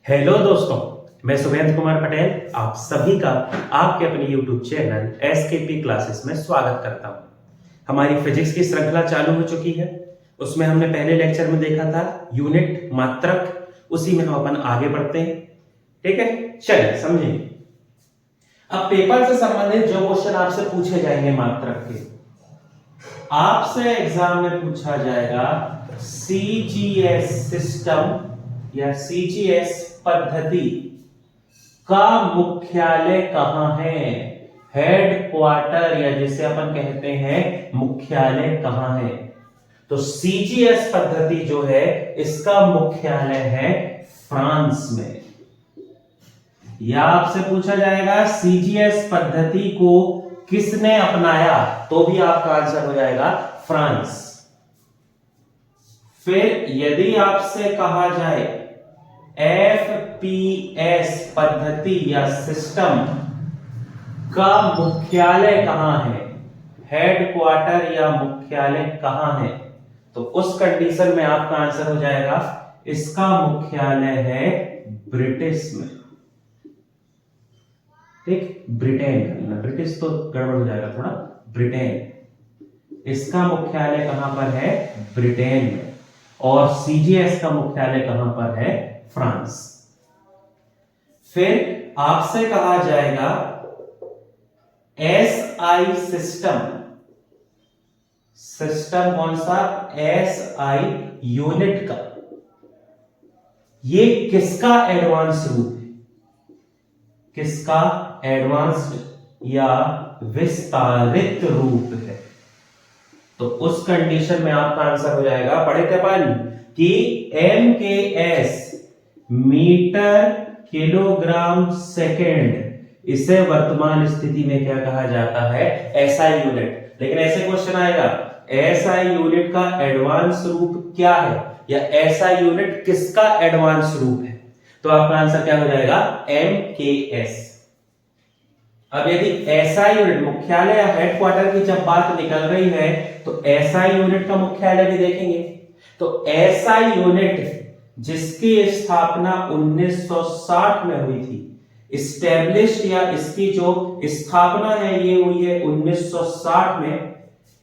Hello दोस्तों, मैं सुरेंद्र कुमार पटेल आप सभी का आपके अपने YouTube चैनल एसकेपी क्लासेस में स्वागत करता हूं। हमारी फिजिक्स की श्रृंखला चालू हो चुकी है। उसमें हमने पहले लेक्चर में देखा था यूनिट मात्रक, उसी में हम अपन आगे बढ़ते हैं। ठीक है, चलिए समझेंगे। अब पेपर से संबंधित जो क्वेश्चन आपसे पूछे जाएंगे मात्रक के, आपसे एग्जाम में पूछा जाएगा सीजीएस सिस्टम या सीजीएस पद्धति का मुख्यालय कहां है, हेड क्वार्टर या जिसे अपन कहते हैं मुख्यालय कहां है। तो सीजीएस पद्धति जो है इसका मुख्यालय है फ्रांस में। या आपसे पूछा जाएगा सीजीएस पद्धति को किसने अपनाया, तो भी आपका आंसर हो जाएगा फ्रांस। फिर यदि आपसे कहा जाए एफपीएस पद्धति या सिस्टम का मुख्यालय कहां है, हेड क्वार्टर या मुख्यालय कहां है, तो उस कंडीशन में आपका आंसर हो जाएगा इसका मुख्यालय है ब्रिटिश में। ठीक, ब्रिटेन, ब्रिटिश तो गड़बड़ हो जाएगा थोड़ा, ब्रिटेन। इसका मुख्यालय कहां पर है, ब्रिटेन में। और सीजीएस का मुख्यालय कहां पर है, फ्रांस। फिर आपसे कहा जाएगा एसआई सिस्टम, सिस्टम कौन सा, एसआई यूनिट का, ये किसका एडवांस रूप है, किसका एडवांस्ड या विस्तारित रूप है। तो उस कंडीशन में आपका आंसर हो जाएगा, पढ़े थे अपन कि MKS मीटर किलोग्राम सेकेंड, इसे वर्तमान स्थिति में क्या कहा जाता है, एसआई यूनिट। लेकिन ऐसे क्वेश्चन आएगा एसआई यूनिट का एडवांस रूप क्या है, या एसआई यूनिट किसका एडवांस रूप है, तो आपका आंसर क्या हो जाएगा, MKS। अब यदि एसआई यूनिट मुख्यालय या हेडक्वार्टर की जब बात निकल रही है तो एसआई यूनिट का मुख्यालय भी देखेंगे। तो एसआई यूनिट जिसकी स्थापना 1960 में हुई थी, इस्टेब्लिश या इसकी जो स्थापना है ये हुई है 1960 में,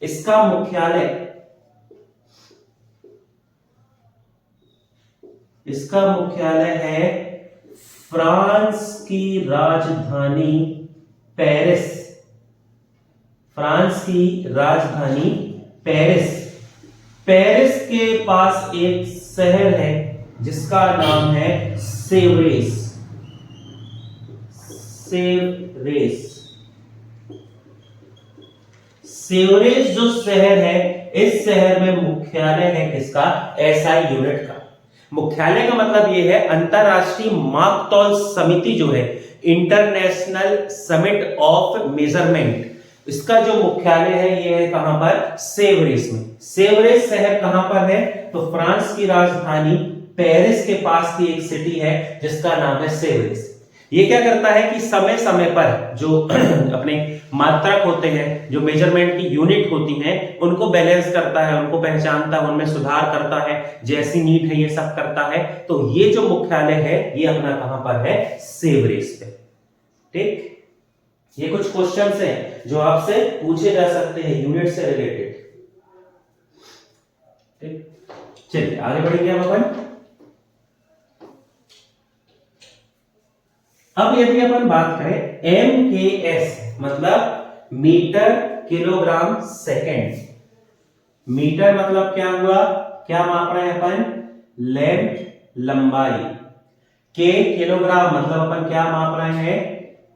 इसका मुख्यालय, इसका मुख्यालय है फ्रांस की राजधानी पेरिस, फ्रांस की राजधानी पेरिस। पेरिस के पास एक शहर है जिसका नाम है सेवरेस, सेवरेस। सेवरेस जो शहर है, इस शहर में मुख्यालय है किसका, एसआई यूनिट का। मुख्यालय का मतलब यह है अंतरराष्ट्रीय मापतौल समिति जो है, इंटरनेशनल समिट ऑफ मेजरमेंट, इसका जो मुख्यालय है ये है कहां पर, सेवरेस में। सेवरेस शहर कहां पर है, तो फ्रांस की राजधानी पेरिस के पास की एक सिटी है जिसका नाम है सेवरेस। ये क्या करता है कि समय समय पर जो अपने मात्रक होते हैं, जो मेजरमेंट की यूनिट होती हैं, उनको बैलेंस करता है, उनको पहचानता है, उनमें सुधार करता है, जैसी नीड है ये सब करता है। तो ये जो मुख्यालय है ये अपना कहां पर है, सेवरेस पे। ठीक, ये कुछ क्वेश्चंस हैं जो आपसे पूछे जा सकते हैं यूनिट से रिलेटेड। ठीक, चलिए आगे बढ़ेंगे हम अपन। अब यदि अपन बात करें MKS मतलब मीटर किलोग्राम सेकेंड, मीटर मतलब क्या हुआ, क्या माप रहे हैं अपन, लेंथ, लंबाई। के किलोग्राम मतलब अपन क्या माप रहे हैं,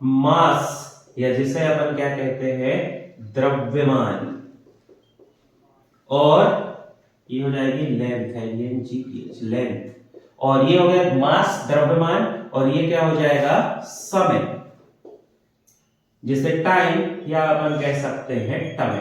मास, या जिसे अपन क्या कहते हैं, द्रव्यमान। और ये हो जाएगी लेंथ, LNGH, लेंथ। और ये हो गया मास, द्रव्यमान, और ये क्या हो जाएगा, समय, जिसे टाइम या अपन कह सकते हैं समय।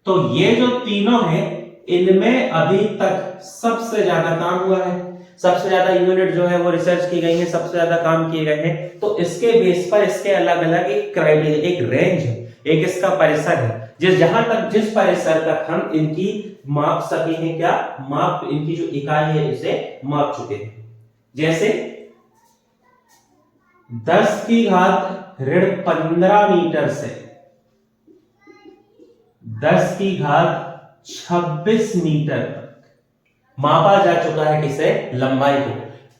तो ये जो तीनों हैं, इनमें अभी तक सबसे ज्यादा काम हुआ है, सबसे ज्यादा यूनिट जो है वो रिसर्च की गई है, सबसे ज्यादा काम किए गए हैं। तो इसके बेस पर इसके अलग अलग एक क्राइटेरिया, एक रेंज है, एक इसका परिसर है, जहां तक, जिस परिसर तक हम इनकी माप सके हैं, क्या माप, इनकी जो इकाई है इसे माप चुके हैं। जैसे 10 की घात ऋण 15 मीटर से 10 की घात 26 मीटर तक मापा जा चुका है। किसे? लंबाई को।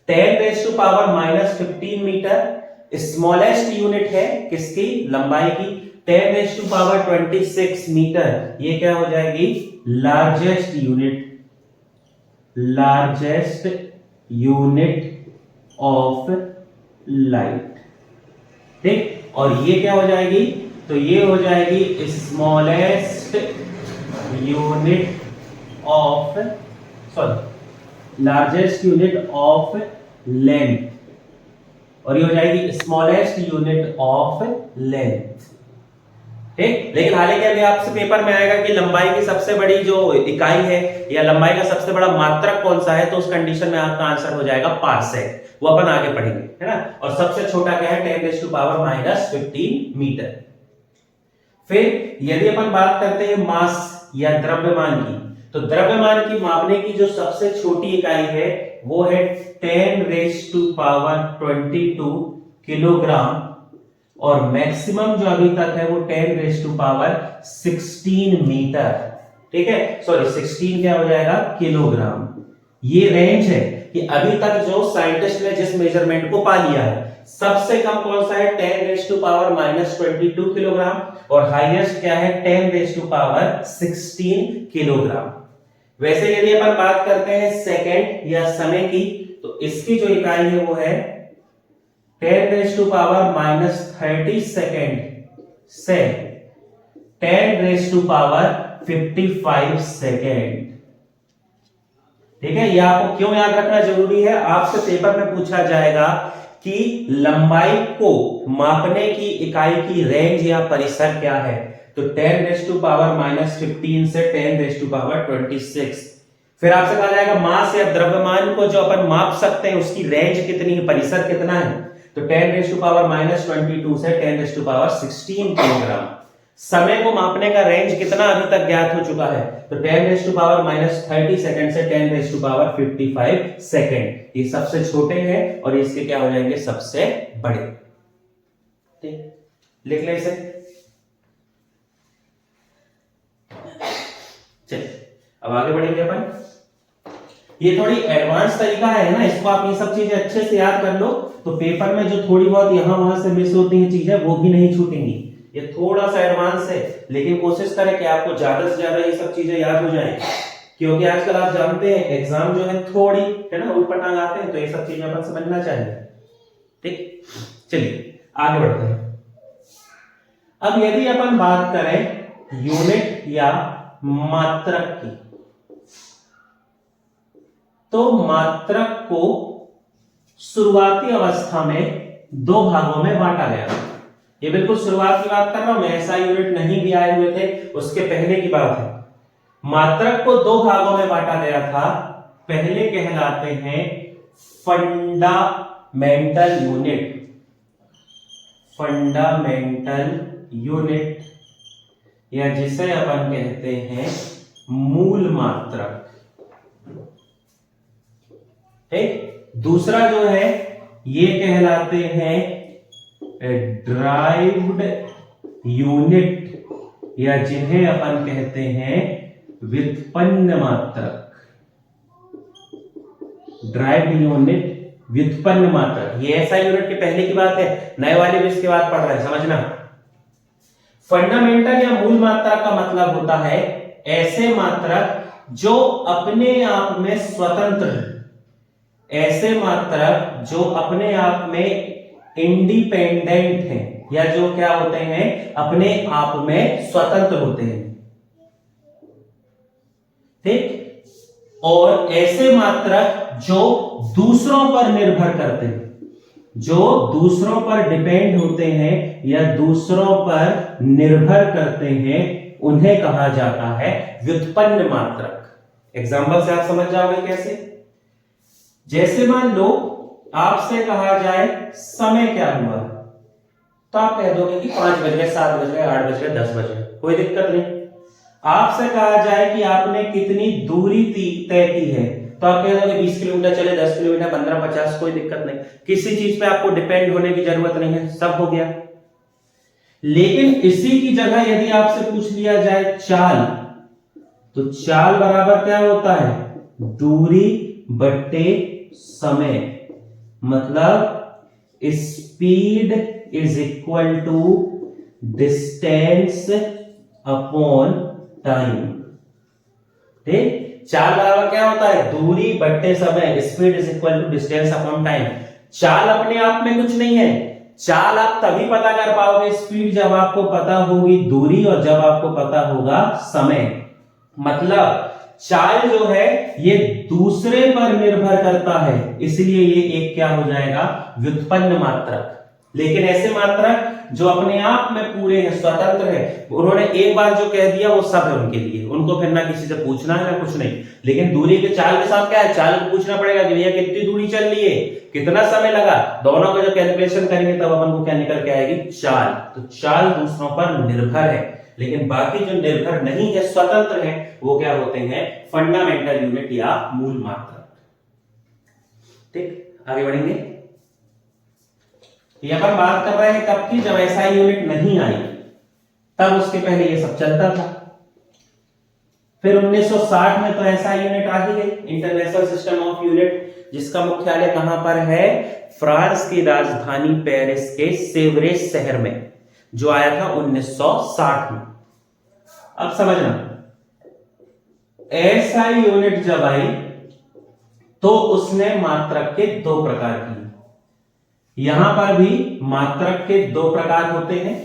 10⁻⁻15 मीटर स्मॉलेस्ट यूनिट है किसकी? लंबाई की। 10⁻26 मीटर ये क्या हो जाएगी? Largest unit of light. ठीक, और ये क्या हो जाएगी? तो ये हो जाएगी smallest unit of largest unit of length, और ये हो जाएगी स्मॉलेस्ट यूनिट ऑफ लेंथ। ठीक, लेकिन हालांकि अभी आपसे पेपर में आएगा कि लंबाई की सबसे बड़ी जो इकाई है या लंबाई का सबसे बड़ा मात्रक कौन सा है, तो उस कंडीशन में आपका आंसर हो जाएगा पार्सेक। वो अपन आगे पढ़ेंगे, है ना। और सबसे छोटा क्या है? 10⁻⁻15 मीटर। फिर यदि अपन बात करते हैं मास या द्रव्यमान की, तो द्रव्यमान की मापने की जो सबसे छोटी इकाई है वो है 10⁻22 किलोग्राम, और मैक्सिमम जो अभी तक है वो 10⁻16 मीटर। ठीक है, सॉरी 16 क्या हो जाएगा? किलोग्राम। ये रेंज है कि अभी तक जो साइंटिस्ट ने जिस मेजरमेंट को पा लिया है, सबसे कम कौन सा है? 10⁻22 किलोग्राम, और हाईएस्ट क्या है? 10⁻16 किलोग्राम। वैसे यदि अपन बात करते हैं सेकंड या समय की, तो इसकी जो इकाई है वो है 10⁻30 सेकंड से 10⁻55 सेकंड। ठीक है, ये आपको क्यों याद रखना जरूरी है? आपसे पेपर में पूछा जाएगा कि लंबाई को मापने की इकाई की रेंज या परिसर क्या है, तो 10⁻⁻15 से 10⁻26। फिर आपसे कहा जाएगा मास या द्रव्यमान को जो अपन माप सकते हैं उसकी रेंज कितनी है, परिसर कितना है, तो 10⁻⁻22 से 10⁻16 किलोग्राम। समय को मापने का रेंज कितना अभी तक ज्ञात हो चुका है, तो 10⁻30 सेकंड से 10⁻55 सेकंड। ये सबसे छोटे हैं और इसके क्या हो जाएंगे? सबसे बड़े। ठीक, लिख ले इसे। चलिए अब आगे बढ़ेंगे अपन। ये थोड़ी एडवांस तरीका है ना, इसको आप ये सब चीजें अच्छे से याद कर लो, तो पेपर में जो थोड़ी बहुत यहां वहां से मिस होती हैं चीजें वो भी नहीं छूटेंगी। ये थोड़ा सा एडवांस है, लेकिन कोशिश करें कि आपको ज्यादा से ज्यादा ये सब चीजें याद हो जाएं, क्योंकि आजकल आप जानते हैं एग्जाम जो है थोड़ी, है ना, उठपटांग आते हैं, तो ये सब चीजें अपन समझना चाहिए। ठीक, चलिए आगे बढ़ते हैं। अब यदि अपन बात करें यूनिट या मात्रक की, तो मात्रक को शुरुआती अवस्था में दो भागों में बांटा गया। ये बिल्कुल शुरुआत की बात कर रहा हूं मैं, ऐसा यूनिट नहीं भी आए हुए थे, उसके पहले की बात है। मात्रक को दो भागों में बांटा गया था। पहले कहलाते हैं फंडामेंटल यूनिट, या जिसे अपन कहते हैं मूल मात्रक। ठीक, दूसरा जो है ये कहलाते हैं ड्राइव्ड यूनिट, या जिन्हें अपन कहते हैं व्युत्पन्न मात्रक। ड्राइव्ड यूनिट, व्युत्पन्न मात्रक, ये ऐसा यूनिट के पहले की बात है, नए वाले भी इसके बाद पढ़ रहे हैं, समझना। फंडामेंटल या मूल मात्रक का मतलब होता है ऐसे मात्रक जो अपने आप में स्वतंत्र है, ऐसे मात्रक जो अपने आप में इंडिपेंडेंट हैं, या जो क्या होते हैं, अपने आप में स्वतंत्र होते हैं। ठीक, और ऐसे मात्रक जो दूसरों पर निर्भर करते हैं, जो दूसरों पर डिपेंड होते हैं या दूसरों पर निर्भर करते हैं, उन्हें कहा जाता है व्युत्पन्न मात्रक। एग्जांपल से आप समझ जाओगे कैसे। जैसे मान लो आपसे कहा जाए समय क्या हुआ, तो आप कह दोगे कि 5 बज गए, 7 बज गए, 8 बज गए, 10 बज गए, कोई दिक्कत नहीं। आपसे कहा जाए कि आपने कितनी दूरी तय की है, तो आप कह दोगे 20 किलोमीटर चले, 10 किलोमीटर, 15, 50, कोई दिक्कत नहीं, किसी चीज पे आपको डिपेंड होने की जरूरत नहीं है, सब हो गया। लेकिन इसी की जगह यदि आपसे पूछ लिया जाए चाल, तो चाल बराबर क्या होता है, दूरी बट्टे समय, मतलब speed is equal to distance upon time. ठीक, चाल बराबर क्या होता है, दूरी बट्टे समय, speed is equal to distance upon time. चाल अपने आप में कुछ नहीं है, चाल आप तभी पता कर पाओगे स्पीड जब आपको पता होगी दूरी और जब आपको पता होगा समय। मतलब चाल जो है ये दूसरे पर निर्भर करता है, इसलिए ये एक क्या हो जाएगा, व्युत्पन्न मात्रक। लेकिन ऐसे मात्रक जो अपने आप में पूरे हैं, स्वतंत्र है, उन्होंने एक बार जो कह दिया वो सब है उनके लिए, उनको फिर ना किसी से पूछना है ना कुछ नहीं। लेकिन दूरी के चाल के साथ क्या है, चाल को पूछना पड़ेगा कि भैया कितनी दूरी चल रही है, कितना समय लगा, दोनों का जब कैलकुलेशन करेंगे तब अपन को क्या निकल के आएगी, चाल। तो चाल दूसरों पर निर्भर है, लेकिन बाकी जो निर्भर नहीं है, स्वतंत्र है, वो क्या होते हैं, फंडामेंटल यूनिट या मूल मात्रक। ठीक, आगे बढ़ेंगे। ये अपन बात कर रहे हैं कब की, जब एसआई यूनिट नहीं आई, तब उसके पहले ये सब चलता था। फिर 1960 में तो एसआई यूनिट आ ही गई, इंटरनेशनल सिस्टम ऑफ यूनिट, जिसका मुख्यालय कहां पर है, फ्रांस की राजधानी पेरिस के सेवरेज शहर में, जो आया था 1960 में। अब समझना, एसआई यूनिट जब आई तो उसने मात्रक के दो प्रकार किए। यहां पर भी मात्रक के दो प्रकार होते हैं।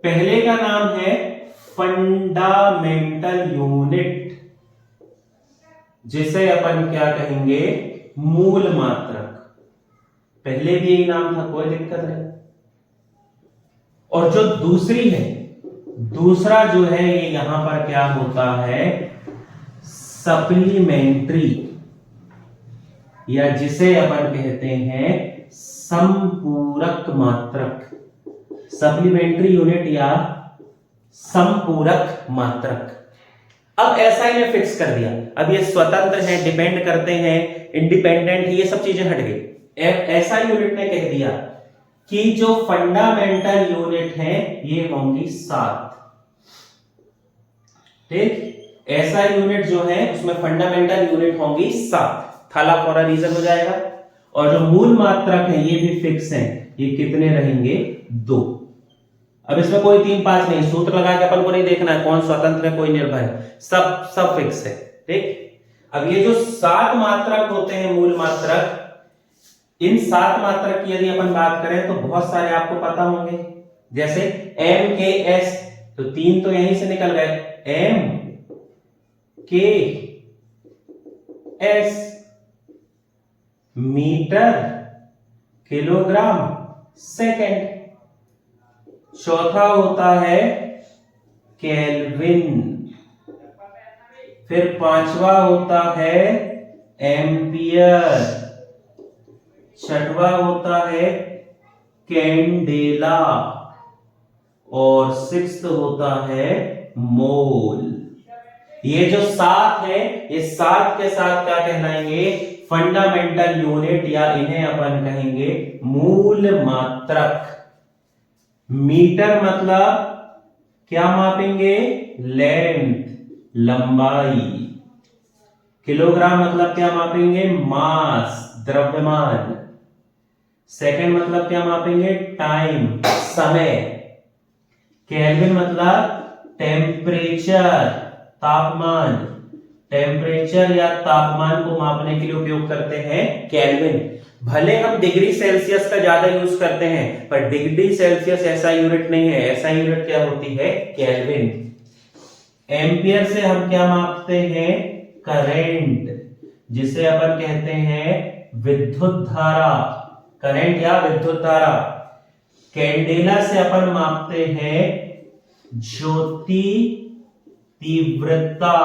पहले का नाम है फंडामेंटल यूनिट, जिसे अपन क्या कहेंगे, मूल मात्रक। पहले भी यही नाम था, कोई दिक्कत नहीं। और जो दूसरी है, दूसरा जो है ये यहां पर क्या होता है, सप्लीमेंट्री, या जिसे अपन कहते हैं संपूरक मात्रक। सप्लीमेंट्री यूनिट या संपूरक मात्रक। अब एसआई ने फिक्स कर दिया, अब ये स्वतंत्र है, डिपेंड करते हैं, इंडिपेंडेंट है, ये सब चीजें हट गई। एसआई यूनिट ने कह दिया कि जो फंडामेंटल यूनिट है ये होंगी 7। ठीक, एसआई यूनिट जो है उसमें फंडामेंटल यूनिट होंगी 7, थाला फॉर अ रीजन हो जाएगा। और जो मूल मात्रक है ये भी फिक्स है, ये कितने रहेंगे, 2। अब इसमें कोई 3, 5 नहीं, सूत्र लगा के अपन को नहीं देखना है कौन स्वतंत्र है कोई निर्भर है, सब फिक्स है। ठीक, अब ये जो 7 मात्रक होते हैं मूल मात्रक, इन 7 मात्रक की यदि अपन बात करें तो बहुत सारे आपको पता होंगे, जैसे एम के एस, तो 3 तो यहीं से निकल गए, एम के एस, मीटर, किलोग्राम, सेकेंड। चौथा होता है केल्विन, फिर 5वां होता है एम्पियर, 6वां होता है कैंडेला, और 6th होता है मोल। ये जो 7 है, ये 7 के साथ क्या कहलाएंगे, फंडामेंटल यूनिट, या इन्हें अपन कहेंगे मूल मात्रक। मीटर मतलब क्या मापेंगे, लेंथ, लंबाई। किलोग्राम मतलब क्या मापेंगे, मास, द्रव्यमान। सेकंड मतलब क्या मापेंगे, टाइम, समय। केल्विन मतलब टेम्परेचर, तापमान। टेम्परेचर या तापमान को मापने के लिए उपयोग करते हैं केल्विन। भले हम डिग्री सेल्सियस का ज्यादा यूज करते हैं, पर डिग्री सेल्सियस ऐसा यूनिट नहीं है, ऐसा यूनिट क्या होती है, केल्विन। एम्पियर से हम क्या मापते हैं, करंट, जिसे अपन कहते हैं विद्युत धारा, करंट या विद्युत धारा। कैंडेला से अपन मापते हैं ज्योति तीव्रता,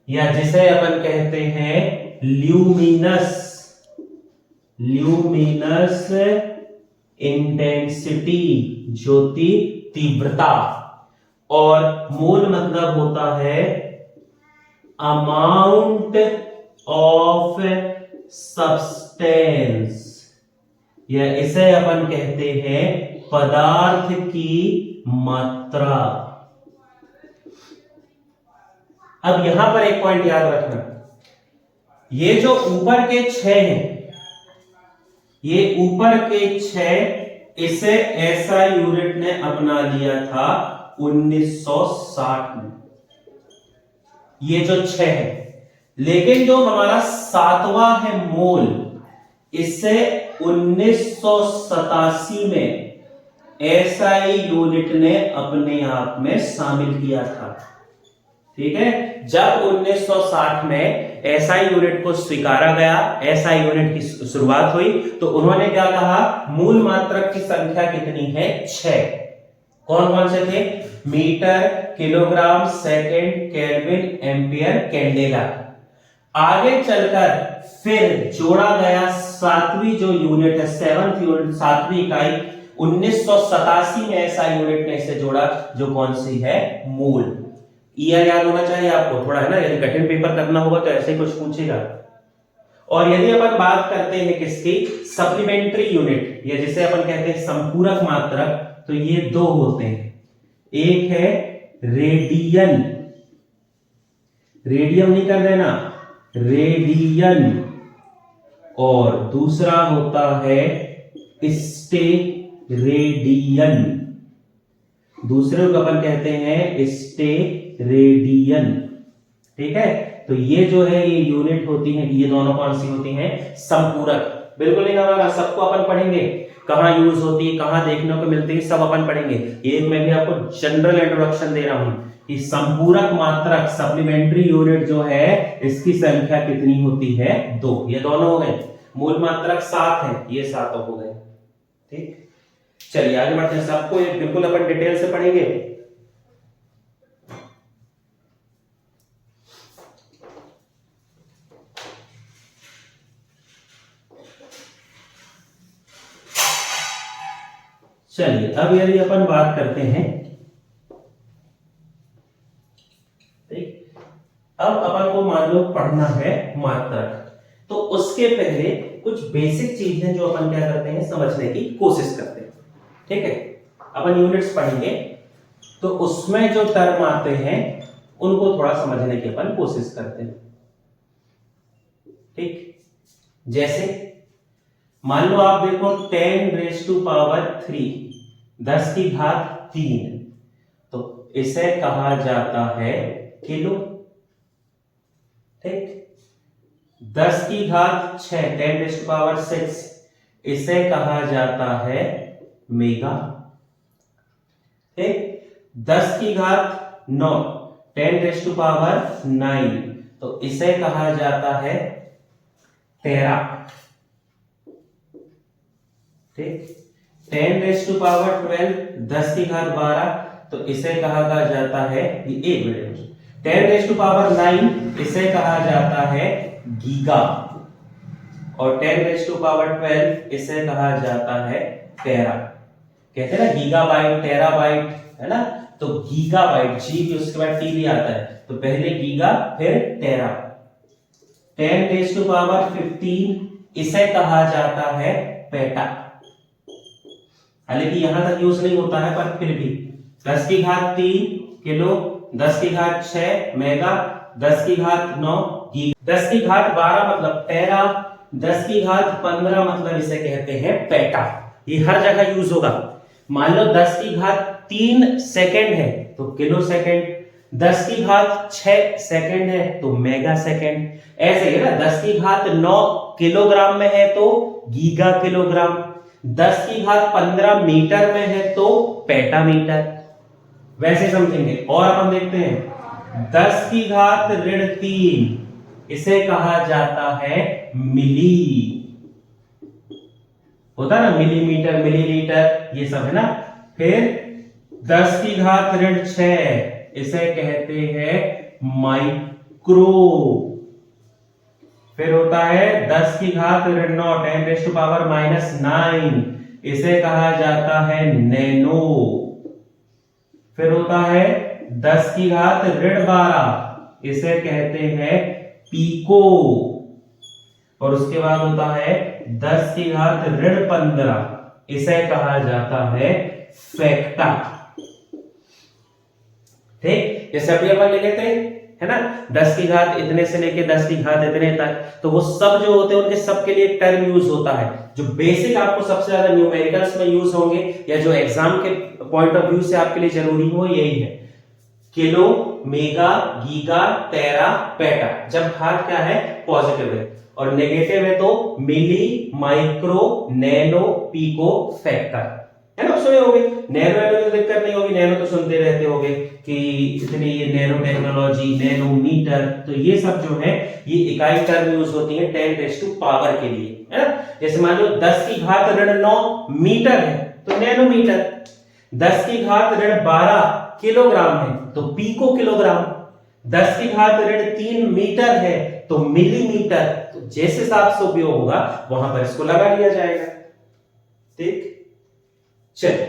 या जिसे अपन कहते हैं ल्यूमिनस, ल्यूमिनस इंटेंसिटी, ज्योति तीव्रता। और मोल मतलब होता है अमाउंट ऑफ सब्सटेंस, या इसे अपन कहते हैं पदार्थ की मात्रा। अब यहां पर एक पॉइंट याद रखना, ये जो ऊपर के 6 हैं, ये ऊपर के 6, इसे ऐसा यूनिट ने अपना लिया था 1960 में, ये जो 6 है। लेकिन जो हमारा 7वां है मोल, इसे 1987 में एसआई यूनिट ने अपने आप में शामिल किया था। ठीक है, जब 1960 में एसआई यूनिट को स्वीकारा गया, एसआई यूनिट की शुरुआत हुई, तो उन्होंने क्या कहा, मूल मात्रक की संख्या कितनी है, 6। कौन कौन से थे, metre, kilogram, second, kelvin, ampere, candela. आगे चलकर फिर जोड़ा गया 7वीं जो यूनिट है, 7th यूनिट, 7वीं इकाई, 1987 में एसआई यूनिट ने इसे जोड़ा, जो कौन सी है, मूल। ईयर याद होना चाहिए आपको थोड़ा, है ना, यदि कठिन पेपर करना होगा तो ऐसे ही कुछ पूछेगा। और यदि अपन बात करते हैं किसकी, सप्लीमेंट्री यूनिट, या जिसे अपन कहते हैं संपूरक मात्रक, तो ये 2 होते हैं। एक है रेडियन, रेडियम नहीं कर देना, रेडियन, और दूसरा होता है स्टेरेडियन, दूसरे को अपन कहते हैं स्टेरेडियन। ठीक है, तो ये जो है ये यूनिट होती है, ये दोनों कौन सी होती हैं, संपूरक। बिल्कुल नहीं होगा, सबको अपन पढ़ेंगे, कहां यूज होती है, कहां देखने को मिलती है, सब अपन पढ़ेंगे। ये मैं भी आपको जनरल इंट्रोडक्शन दे रहा हूं कि संपूरक मात्रक, सप्लीमेंट्री यूनिट जो है, इसकी संख्या कितनी होती है, 2। ये दोनों हो गए, मूल मात्रक 7 है, ये 7 हो गए। ठीक, चलिए आगे बढ़ते हैं, सबको बिल्कुल अपन डिटेल से पढ़ेंगे। चलिए अब यदि अपन बात करते हैं, ठीक, अब अपन को मान लो पढ़ना है मात्रक, तो उसके पहले कुछ बेसिक चीजें जो अपन क्या करते हैं, समझने की कोशिश करते हैं। ठीक है, अपन यूनिट्स पढ़ेंगे तो उसमें जो टर्म आते हैं उनको थोड़ा समझने की अपन कोशिश करते हैं। ठीक, जैसे मान लो आप देखो 10⁻3, 10 की घात 3, तो इसे कहा जाता है किलो। ठीक, 10 की घात 6, 10⁻6, इसे कहा जाता है मेगा। ठीक, 10 की घात 9, 10⁻9, तो इसे कहा जाता है टेरा। ठीक, 10⁻12, 10 की घात 12, तो इसे कहा जाता है, ये 10⁻9, इसे कहा जाता है गीगा, और 10⁻12 इसे कहा जाता है टेरा। कहते हैं ना गीगाबाइट, टेराबाइट, है ना, तो गीगाबाइट, जी भी उसके बाद टी भी आता है, तो पहले गीगा फिर टेरा। 10⁻15, इसे कहा जाता है पेटा। हालांकि यहां तक यूज नहीं होता है, पर फिर भी 10 की घात 3 किलो, 10 की घात 6 मेगा, 10 की घात 9 गीगा, 10 की घात 12 मतलब टेरा, 10 की घात 15 मतलब इसे कहते हैं पेटा। ये हर जगह यूज होगा। मान लो 10 की घात 3 सेकेंड है तो किलो सेकेंड, 10 की घात 6 सेकेंड है तो मेगा सेकेंड। ऐसे है ना, 10 की घात 9 किलोग्राम में है तो गीगा किलोग्राम, 10 की घात 15 मीटर में है तो पेटा मीटर। वैसे समझेंगे। और अपन देखते हैं 10 की घात -3, इसे कहा जाता है मिली। होता है ना मिलीमीटर, मिलीलीटर, ये सब है ना। फिर 10 की घात -6, इसे कहते हैं माइक्रो। फिर होता है 10 की घात -9, 10⁻⁻9, इसे कहा जाता है नैनो। फिर होता है 10 की घात -12, इसे कहते हैं पीको। और उसके बाद होता है 10 की घात ऋण 15, इसे कहा जाता है फेक्टा। ठीक, जैसे अभी अपन लिखे थे है ना, 10 की घात इतने से लेके 10 की घात इतने तक, तो वो सब जो होते हैं उनके सब के लिए एक टर्म यूज होता है जो बेसिक आपको सबसे ज्यादा न्यूमेरिकल्स में यूज होंगे या जो एग्जाम के पॉइंट ऑफ व्यू से आपके लिए जरूरी हो, यही है किलो, मेगा, गीगा, टेरा, पेटा। जब घात क्या है पॉजिटिव है और नेगेटिव है तो मिली, माइक्रो, नैनो, पीको, फैक्टर, है ना। सुने होंगे नैनो, नैनो तो दिक्कत नहीं होगी, नैनो तो सुनते रहते होंगे कि इतनी ये नैनो टेक्नोलॉजी, नैनोमीटर, तो ये सब जो है ये इकाई टर्म यूज होती है 10⁻⁴ के लिए, है ना। जैसे मान लो 10 की घात ऋण 9 मीटर है तो नैनोमीटर, 10 की घात ऋण 12 किलोग्राम है तो पीको किलोग्राम, 10 की घात ऋण 3 मीटर है तो मिलीमीटर। तो जिस हिसाब से उपयोग होगा वहां पर इसको लगा लिया जाएगा। ठीक, चलिए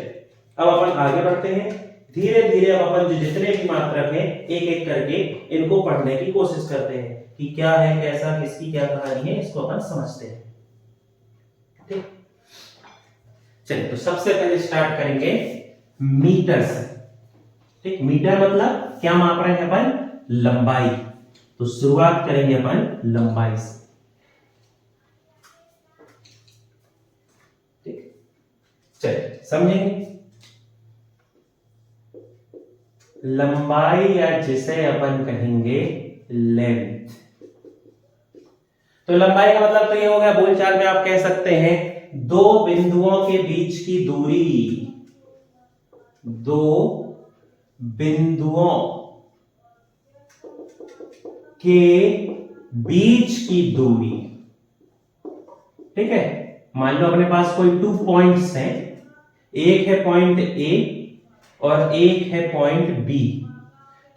अब अपन आगे बढ़ते हैं। धीरे धीरे अब अपन जो जितने भी मात्रक हैं एक एक करके इनको पढ़ने की कोशिश करते हैं कि क्या है, कैसा, किसकी क्या कहानी है, इसको अपन समझते हैं। ठीक, चलिए तो सबसे पहले स्टार्ट करेंगे मीटर से। ठीक, मीटर मतलब क्या माप रहे हैं अपन, लंबाई। तो शुरुआत करेंगे अपन लंबाई से। ठीक, चलिए समझेंगे लंबाई या जिसे अपन कहेंगे लेंथ। तो लंबाई का मतलब तो ये हो गया, बोलचाल में आप कह सकते हैं दो बिंदुओं के बीच की दूरी, दो बिंदुओं के बीच की दूरी। ठीक है, मान लो अपने पास कोई 2 पॉइंट्स हैं, एक है पॉइंट ए और एक है पॉइंट बी।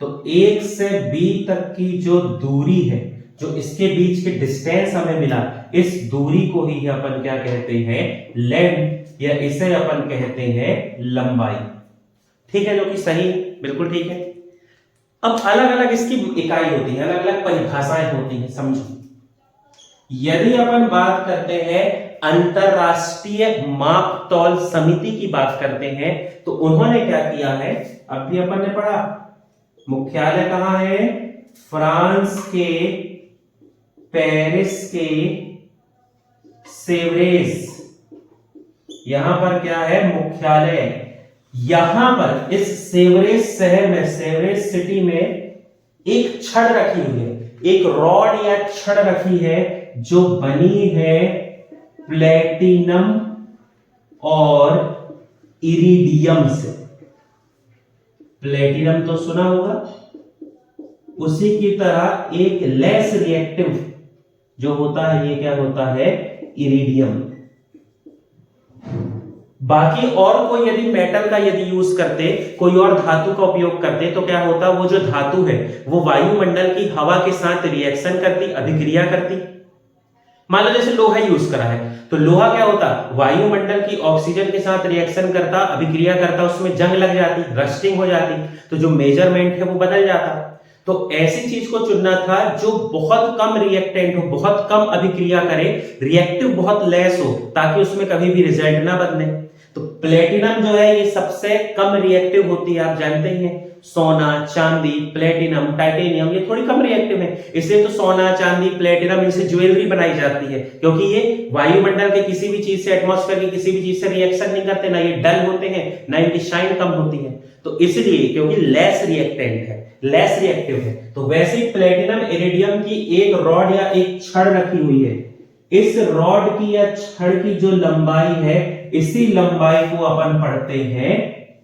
तो एक से बी तक की जो दूरी है, जो इसके बीच के डिस्टेंस हमें मिला, इस दूरी को ही अपन क्या कहते हैं, लेंथ, या इसे अपन कहते हैं लंबाई। ठीक है, जो कि सही, बिल्कुल ठीक है। अब अलग अलग इसकी इकाई होती है, अलग अलग परिभाषाएं होती हैं, समझो। यदि अपन बात करते हैं अंतरराष्ट्रीय माप तौल समिति की बात करते हैं, तो उन्होंने क्या किया है, अब भी अपन ने पढ़ा, मुख्यालय कहां है, फ्रांस के पेरिस के सेवरेस, यहां पर क्या है मुख्यालय। यहां पर इस सेवरेस शहर में, सेवरेस सिटी में एक छड़ रखी हुई है, एक रॉड या छड़ रखी है जो बनी है प्लेटिनम और इरिडियम से। प्लेटिनम तो सुना होगा, उसी की तरह एक लेस रिएक्टिव जो होता है, ये क्या होता है, इरिडियम। बाकी और कोई यदि मेटल का यदि यूज करते, कोई और धातु का उपयोग करते, तो क्या होता, वो जो धातु है वो वायुमंडल की हवा के साथ रिएक्शन करती, अभिक्रिया करती। मान लो जैसे लोहा यूज करा है, तो लोहा क्या होता, वायुमंडल की ऑक्सीजन के साथ रिएक्शन करता, अभिक्रिया करता, उसमें जंग लग जाती, रस्टिंग हो जाती, तो जो मेजरमेंट है वो बदल जाता। तो ऐसी चीज को चुनना था जो बहुत कम रिएक्टेंट हो, बहुत कम अभिक्रिया करे, रिएक्टिव बहुत लेस हो, ताकि उसमें कभी भी रिजल्ट ना बदले। तो प्लेटिनम जो है ये सबसे कम रिएक्टिव होती है, आप जानते ही हैं। सोना, चांदी, प्लेटिनम, टाइटेनियम, ये थोड़ी कम रिएक्टिव है, इसलिए तो सोना, चांदी, प्लेटिनम, इनसे ज्वेलरी बनाई जाती है, क्योंकि ये वायुमंडल के किसी भी चीज से, एटमॉस्फेयर की किसी भी चीज से रिएक्शन नहीं करते, ना ये डल होते हैं, ना इनकी शाइन कम होती है। तो इसलिए क्योंकि लेस रिएक्टेंट है, लेस रिएक्टिव है, तो वैसे ही प्लेटिनम इरिडियम की एक रॉड या एक छड़ रखी हुई है। इस रॉड की या छड़ की जो लंबाई है, इसी लंबाई को अपन पढ़ते हैं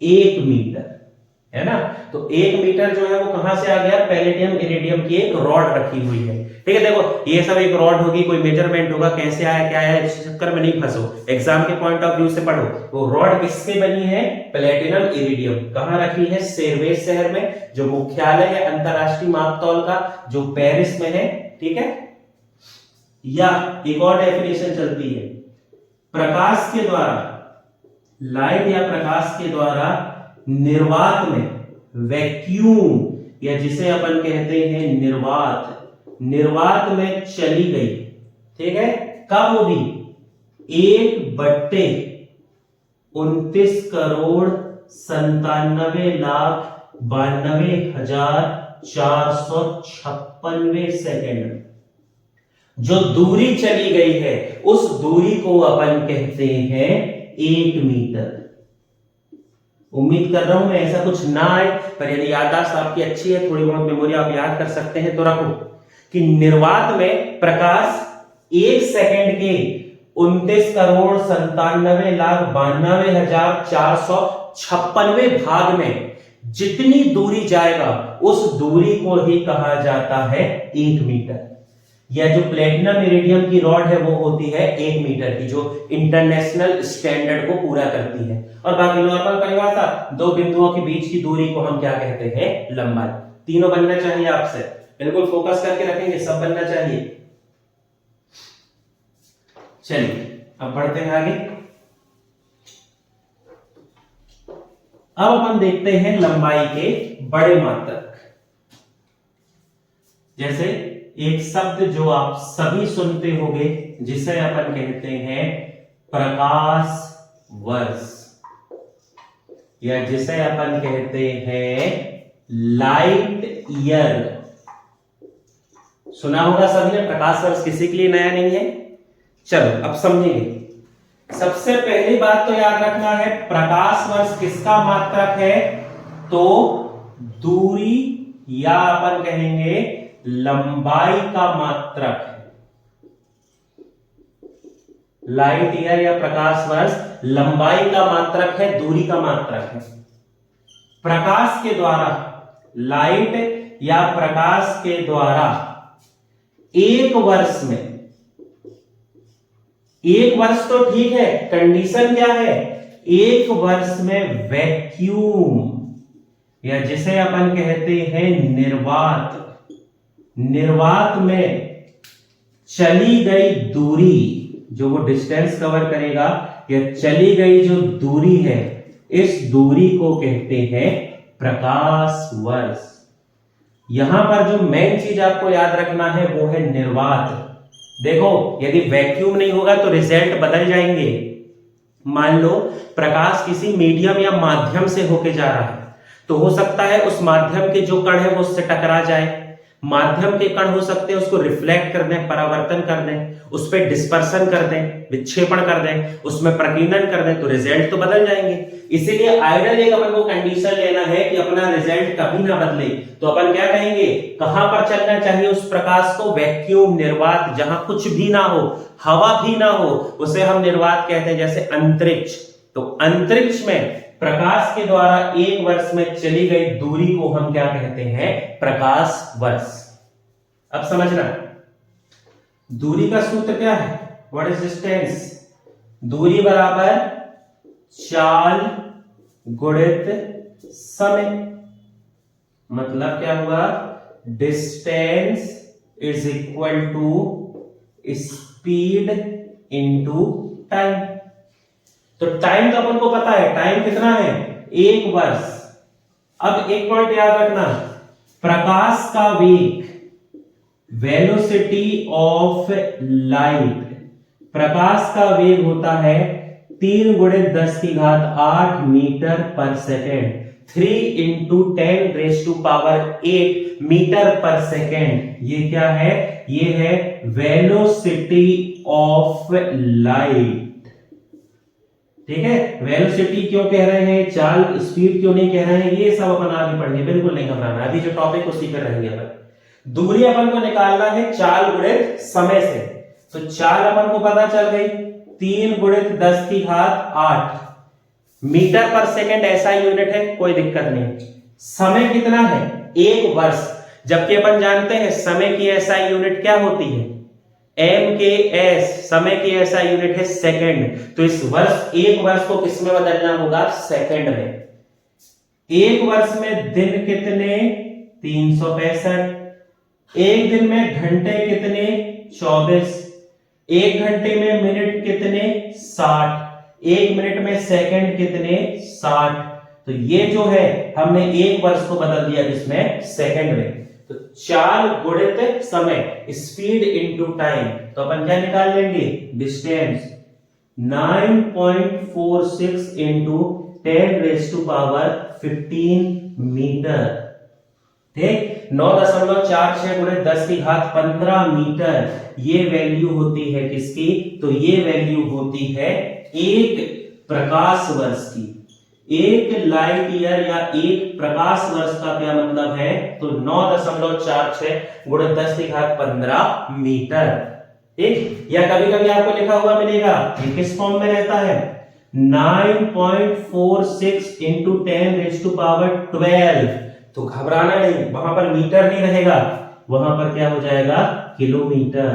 1 मीटर, है ना। तो 1 मीटर जो है वो कहां से आ गया, पैलेडियम इरिडियम की एक रॉड रखी हुई है। ठीक है, देखो ये सब एक रॉड होगी, कोई मेजरमेंट होगा, कैसे आया क्या आया, इस चक्कर में नहीं फंसो, एग्जाम के पॉइंट ऑफ व्यू से पढ़ो। वो रॉड किससे बनी है, प्लेटिनम इरिडियम। कहां रखी है, सेवरेस शहर में, जो मुख्यालय है अंतरराष्ट्रीय मापतौल का, जो पेरिस में है। ठीक है, या एक और डेफिनेशन चलती है, प्रकाश के द्वारा, लाइट या प्रकाश के द्वारा निर्वात में, वैक्यूम या जिसे अपन कहते हैं निर्वात, निर्वात में चली गई, ठीक है, कब वो भी 1/91,92,456 सेकेंड जो दूरी चली गई है, उस दूरी को अपन कहते हैं 1 मीटर। उम्मीद कर रहा हूं मैं ऐसा कुछ ना आए, पर यदि याददाश्त आपकी अच्छी है, थोड़ी बहुत मेमोरी आप याद कर सकते हैं, तो रखो कि निर्वात में प्रकाश 1 सेकंड के 29,92,92,456 भाग में जितनी दूरी जाएगा, उस दूरी को ही कहा जाता है 1 मीटर। या जो प्लेटिनम इरिडियम की रॉड है वो होती है 1 मीटर की, जो इंटरनेशनल स्टैंडर्ड को पूरा करती है। और बाकी नॉर्मल परिभाषा, दो बिंदुओं के बीच की दूरी को हम क्या कहते हैं, लंबाई। तीनों बनना चाहिए आपसे, बिल्कुल फोकस करके रखेंगे, सब बनना चाहिए। चलिए अब बढ़ते हैं आगे। अब अपन देखते हैं लंबाई के बड़े मात्रक। जैसे एक शब्द जो आप सभी सुनते होंगे, जिसे अपन कहते हैं प्रकाश वर्ष, या जिसे अपन कहते हैं लाइट ईयर। सुना होगा सभी ने, प्रकाश वर्ष किसी के लिए नया नहीं है। चलो अब समझेंगे। सबसे पहली बात तो याद रखना है, प्रकाश वर्ष किसका मात्रक है, तो दूरी या अपन कहेंगे लंबाई का मात्रक है। लाइट ईयर या प्रकाश वर्ष लंबाई का मात्रक है, दूरी का मात्रक है। प्रकाश के द्वारा, लाइट या प्रकाश के द्वारा एक वर्ष में, एक वर्ष तो ठीक है, कंडीशन क्या है, एक वर्ष में वैक्यूम या जिसे अपन कहते हैं निर्वात, निर्वात में चली गई दूरी, जो वो डिस्टेंस कवर करेगा या चली गई जो दूरी है, इस दूरी को कहते हैं प्रकाश वर्ष। यहां पर जो मेन चीज आपको याद रखना है वो है निर्वात। देखो यदि वैक्यूम नहीं होगा तो रिजल्ट बदल जाएंगे। मान लो प्रकाश किसी मीडियम या माध्यम से होके जा रहा है, तो हो सकता है उस माध्यम के जो कण है वो उससे टकरा जाए। माध्यम के कण हो सकते हैं उसको रिफ्लेक्ट कर दें, परावर्तन कर दें, उस पर डिस्पर्सन कर दें, विक्षेपण कर दें, उसमें प्रकीर्णन कर दें, तो रिजल्ट तो बदल जाएंगे। इसीलिए आइडियल एक अपन को कंडीशन लेना है कि अपना रिजल्ट कभी ना बदले। तो अपन क्या कहेंगे, कहां पर चलना चाहिए उस प्रकाश को, वैक्यूम, निर्वात, जहां कुछ भी ना हो, हवा भी ना हो, उसे हम निर्वात कहते हैं। जैसे अंतरिक्ष, तो अंतरिक्ष में प्रकाश के द्वारा एक वर्ष में चली गई दूरी को हम क्या कहते हैं, प्रकाश वर्ष। अब समझना, दूरी का सूत्र क्या है, व्हाट इज डिस्टेंस, दूरी बराबर चाल गुणित समय। मतलब क्या हुआ, distance is equal to speed into time. तो टाइम तो अपन को पता है, टाइम कितना है, एक वर्ष। अब एक पॉइंट याद रखना, प्रकाश का वेग, वेलोसिटी ऑफ लाइट, प्रकाश का वेग होता है 3 गुणित 10 की घात 8 मीटर पर second. 3 into 10 raise to power 8 metre पर सेकेंड। ये क्या है, ये है वेलोसिटी ऑफ लाइट। ठीक है, वेलोसिटी क्यों कह रहे हैं, चाल, स्पीड क्यों नहीं कह रहे हैं, ये सब अपन आगे पढ़ेंगे, बिल्कुल नहीं घबराना। अभी जो टॉपिक उसी पर रहेंगे अपन। दूरी अपन को निकालना है चाल गुणित समय से। तो चाल अपन को पता चल गई 3 गुणित 10 की घात 8 मीटर पर सेकेंड, ऐसा यूनिट है, कोई दिक्कत नहीं। समय कितना है, एक वर्ष, जबकि अपन जानते हैं समय की एसआई यूनिट क्या होती है, एम के एस, समय की ऐसा यूनिट है सेकंड। तो इस वर्ष, एक वर्ष को किस में बदलना होगा, सेकंड में। एक वर्ष में दिन कितने, 365। एक दिन में घंटे कितने, 24। एक घंटे में मिनट कितने, 60। एक मिनट में सेकंड कितने, 60। तो ये जो है हमने एक वर्ष को बदल दिया किसमें, सेकंड में। तो चाल गुणित समय, स्पीड इनटू टाइम, तो अपन क्या निकाल लेंगे, डिस्टेंस 9.46 इंटू 10⁻15 मीटर। ठीक, 9.46 गुणित 10⁻15 मीटर, ये वैल्यू होती है किसकी, तो ये वैल्यू होती है एक प्रकाश वर्ष की। एक लाइट ईयर या एक प्रकाश वर्ष का क्या मतलब है, तो 9.46 गुणित 10⁻15 मीटर। ठीक, या कभी कभी आपको लिखा हुआ मिलेगा, ये किस फॉर्म में रहता है, 9.46 इंटू 10⁻12। तो घबराना नहीं, वहां पर मीटर नहीं रहेगा, वहां पर क्या हो जाएगा, किलोमीटर।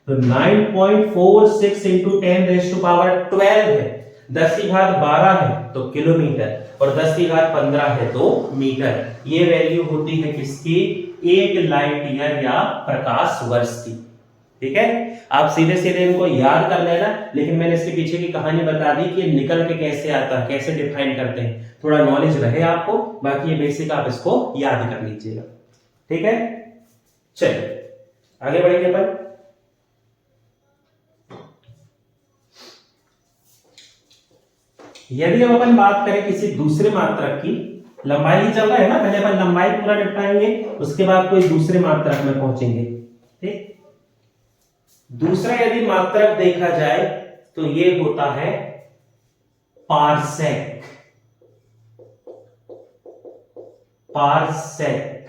तो 9.46 इंटू 10⁻12 है, 10⁻12 है तो किलोमीटर, और 10⁻15 है तो मीटर। ये वैल्यू होती है किसकी, एक लाइट ईयर या प्रकाश वर्ष की। ठीक है, आप सीधे सीधे इनको याद कर लेना, लेकिन मैंने इसके पीछे की कहानी बता दी कि निकल के कैसे आता है, कैसे डिफाइन करते हैं, थोड़ा नॉलेज रहे आपको, बाकी ये बेसिक आप इसको याद कर लीजिएगा। ठीक है, चलिए आगे बढ़ेंगे अपन। यदि हम अपन बात करें किसी दूसरे मात्रक की, लंबाई ही चल रहा है ना, पहले अपन लंबाई पूरा निपटाएंगे, उसके बाद कोई दूसरे मात्रक में पहुंचेंगे। ठीक, दूसरा यदि मात्रक देखा जाए तो ये होता है पारसेक। पारसेक,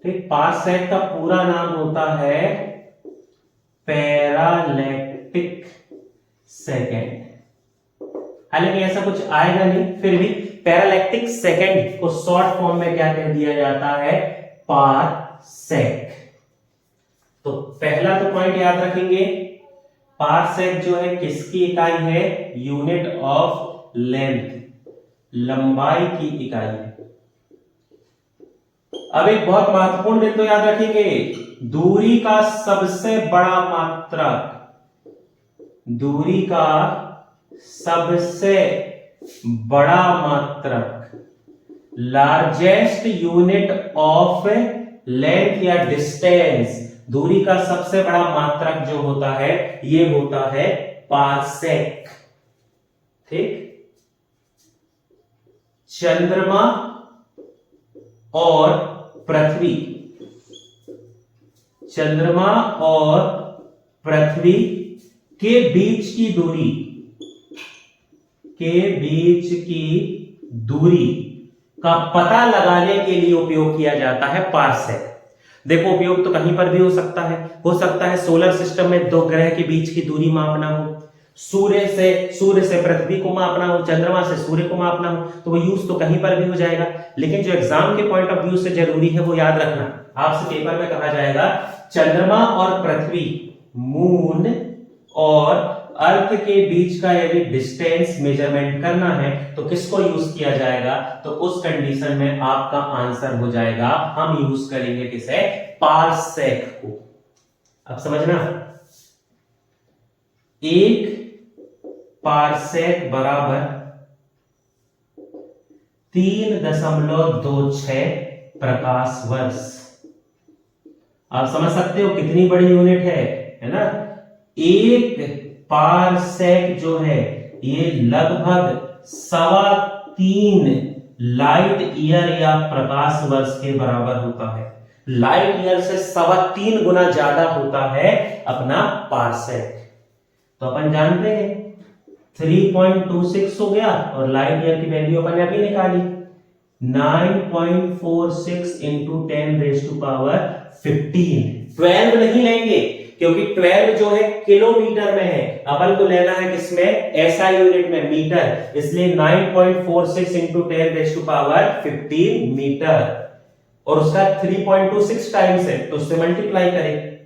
ठीक, पारसेक का पूरा नाम होता है पैरालैक्टिक सेकेंड। हालांकि ऐसा कुछ आएगा नहीं, फिर भी पैरालैक्टिक सेकेंड को शॉर्ट फॉर्म में क्या कह दिया जाता है, पारसेक। तो पहला तो पॉइंट याद रखेंगे, पारसेक जो है किसकी इकाई है, यूनिट ऑफ लेंथ, लंबाई की इकाई है। अब एक बहुत महत्वपूर्ण बिंदु याद रखेंगे, दूरी का सबसे बड़ा मात्रक, दूरी का सबसे बड़ा मात्रक, लार्जेस्ट यूनिट ऑफ लेंथ या डिस्टेंस, दूरी का सबसे बड़ा मात्रक जो होता है ये होता है पारसेक। ठीक, चंद्रमा और पृथ्वी, चंद्रमा और पृथ्वी के बीच की दूरी, के बीच की दूरी का पता लगाने के लिए उपयोग किया जाता है पारसेक। देखो, उपयोग तो कहीं पर भी हो सकता है सोलर सिस्टम में दो ग्रह के बीच की दूरी मापना हो, सूर्य से पृथ्वी को मापना हो, चंद्रमा से सूर्य को मापना हो, तो वो यूज तो कहीं पर भी हो जाएगा। लेकिन जो एग्जाम के पॉइंट ऑफ व्यू से जरूरी है वो याद रखना, आपसे पेपर में कहा जाएगा चंद्रमा और पृथ्वी, मून और अर्थ के बीच का यदि डिस्टेंस मेजरमेंट करना है तो किसको यूज किया जाएगा, तो उस कंडीशन में आपका आंसर हो जाएगा, हम यूज करेंगे किसे, पारसेक को। अब समझना, एक पारसेक बराबर 3.26 प्रकाश वर्ष। आप समझ सकते हो कितनी बड़ी यूनिट है ना। एक पारसेक जो है ये लगभग 3.25 लाइट ईयर या प्रकाश वर्ष के बराबर होता है। लाइट ईयर से 3.25 गुना ज्यादा होता है अपना पारसेक। तो अपन जानते हैं 3.26 हो गया, और लाइट ईयर की वैल्यू अपन ने अभी निकाली 9.46 इंटू 10⁻15। 12 नहीं लेंगे क्योंकि 12 जो है किलोमीटर में है, अपन को लेना है किसमें, ऐसा यूनिट में, मीटर, इसलिए 9.46 इंटू 10⁻15 मीटर, और उसका 3.26 टाइम्स है तो उससे मल्टीप्लाई करें,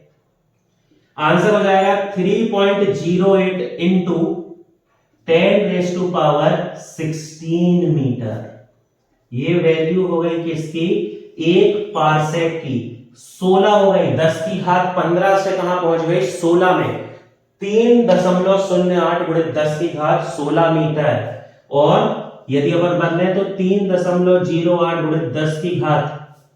आंसर हो जाएगा 3.08 इंटू 10⁻16 मीटर। ये वैल्यू हो गई किसकी, एक पारसेक की। 16 हो गई, 10⁻15 से कहां पहुंच गई, 16 में, 3.08 गुणित 10⁻16 मीटर। और यदि अपन बदले तो 3.08 गुणित 10 की घात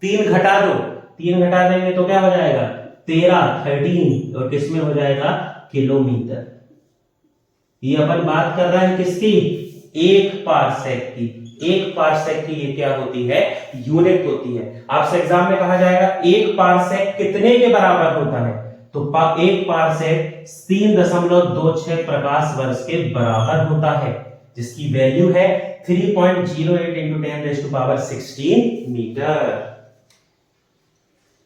3 घटा दो, 3 घटा देंगे तो क्या हो जाएगा 13 और किसमें हो जाएगा किलोमीटर। ये अपन बात कर रहे हैं किसकी, 1 पारसेक की। 1 पारसेक की ये क्या होती है, यूनिट होती है। आपसे एग्जाम में कहा जाएगा 1 पारसेक कितने के बराबर होता है, तो 1 पारसेक 3.26 प्रकाश वर्ष के बराबर होता है, जिसकी वैल्यू है 3.08 इंटू 10⁻16 मीटर।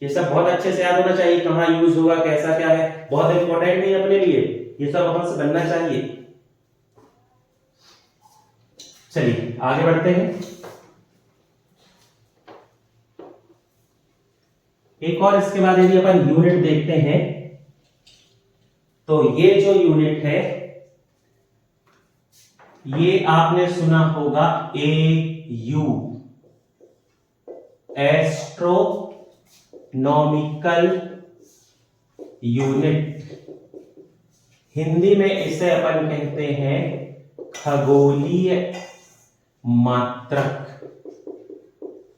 ये सब बहुत अच्छे से याद होना चाहिए, कहां यूज होगा, कैसा क्या है, बहुत इंपॉर्टेंट नहीं अपने लिए, ये सब अपन से बनना चाहिए। चलिए आगे बढ़ते हैं। एक और इसके बाद यदि अपन यूनिट देखते हैं तो ये जो यूनिट है ये आपने सुना होगा AU, एस्ट्रोनॉमिकल यूनिट। हिंदी में इसे अपन कहते हैं खगोलीय मात्रक।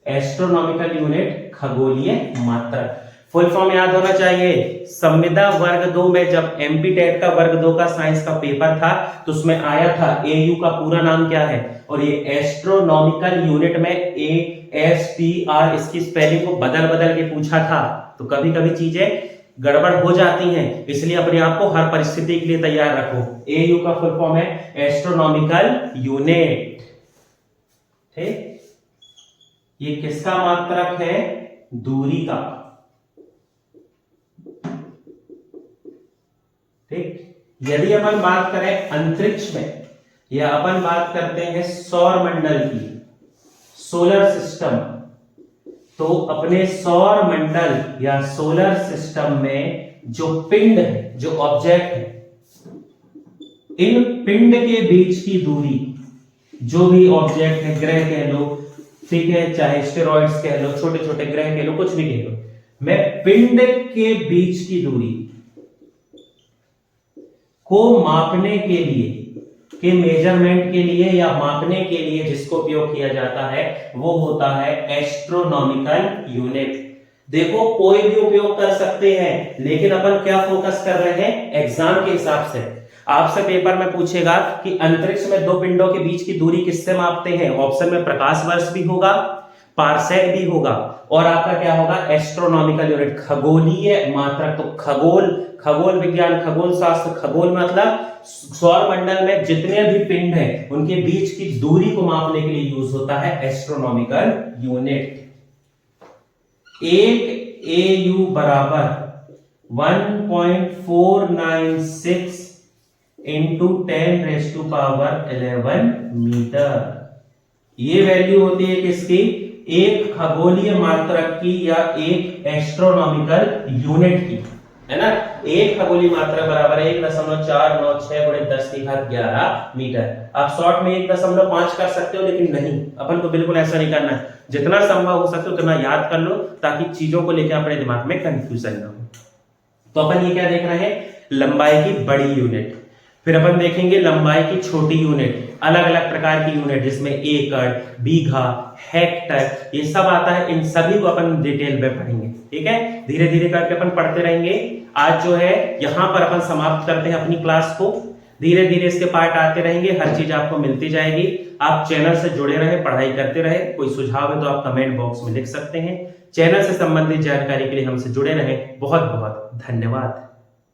एस्ट्रोनॉमिकल यूनिट खगोलीय मात्रक। फुल फॉर्म याद होना चाहिए। संविदा वर्ग 2 में जब एमपी टेट का वर्ग 2 का साइंस का पेपर था तो उसमें आया था एयू का पूरा नाम क्या है, और ये एस्ट्रोनॉमिकल यूनिट में ASTR इसकी स्पेलिंग को बदल बदल के पूछा था। तो कभी कभी चीजें गड़बड़ हो जाती हैं, इसलिए अपने आप को हर परिस्थिति के लिए तैयार रखो। एयू का फुल फॉर्म है एस्ट्रोनॉमिकल यूनिट। ठीक, ये किसका मात्रक है, दूरी का। ठीक, यदि अपन बात करें अंतरिक्ष में या अपन बात करते हैं सौर मंडल की, सोलर सिस्टम, तो अपने सौर मंडल या सोलर सिस्टम में जो पिंड है, जो ऑब्जेक्ट है, इन पिंड के बीच की दूरी, जो भी ऑब्जेक्ट है, ग्रह कह लो, ठीक है, चाहे एस्टेरॉइड्स कह लो, छोटे छोटे ग्रह कह लो, कुछ भी कह लो, मैं पिंड के बीच की दूरी को मापने के लिए, के मेजरमेंट के लिए या मापने के लिए जिसको उपयोग किया जाता है वो होता है एस्ट्रोनॉमिकल यूनिट। देखो कोई भी उपयोग कर सकते हैं, लेकिन अपन क्या फोकस कर रहे हैं, एग्जाम के हिसाब से। आपसे पेपर में पूछेगा कि अंतरिक्ष में दो पिंडों के बीच की दूरी किससे मापते हैं, ऑप्शन में प्रकाश वर्ष भी होगा, पारसेक भी होगा, और आपका क्या होगा, एस्ट्रोनॉमिकल यूनिट, खगोलीय मात्रक। तो खगोल विज्ञान, खगोल शास्त्र, खगोल मतलब सौर मंडल में जितने भी पिंड हैं उनके बीच की दूरी को मापने के लिए यूज होता है एस्ट्रोनॉमिकल यूनिट। एक AU बराबर 1.496 इंटू 10⁻11 मीटर। ये वैल्यू होती है किसकी, एक खगोलीय मात्रक की या एक एस्ट्रोनॉमिकल यूनिट की, है ना। एक खगोलीय मात्रक बराबर 1.496 गुणित 10⁻11 मीटर। आप शॉर्ट में 1.5 कर सकते हो, लेकिन नहीं, अपन को बिल्कुल ऐसा नहीं करना है। जितना संभव हो सके उतना याद कर लो, ताकि चीजों को लेकर अपने दिमाग में कंफ्यूजन ना हो। तो अपन ये क्या देख रहे हैं, लंबाई की बड़ी यूनिट। फिर अपन देखेंगे लंबाई की छोटी यूनिट, अलग अलग प्रकार की यूनिट, जिसमें एकड़, बीघा, हेक्टर, ये सब आता है। इन सभी को अपन डिटेल में पढ़ेंगे, ठीक है। धीरे धीरे करके अपन पढ़ते रहेंगे। आज जो है यहाँ पर अपन समाप्त करते हैं अपनी क्लास को। धीरे धीरे इसके पार्ट आते रहेंगे, हर चीज आपको मिलती जाएगी। आप चैनल से जुड़े रहे, पढ़ाई करते रहे। कोई सुझाव है तो आप कमेंट बॉक्स में लिख सकते हैं। चैनल से संबंधित जानकारी के लिए हमसे जुड़े रहे। बहुत बहुत धन्यवाद।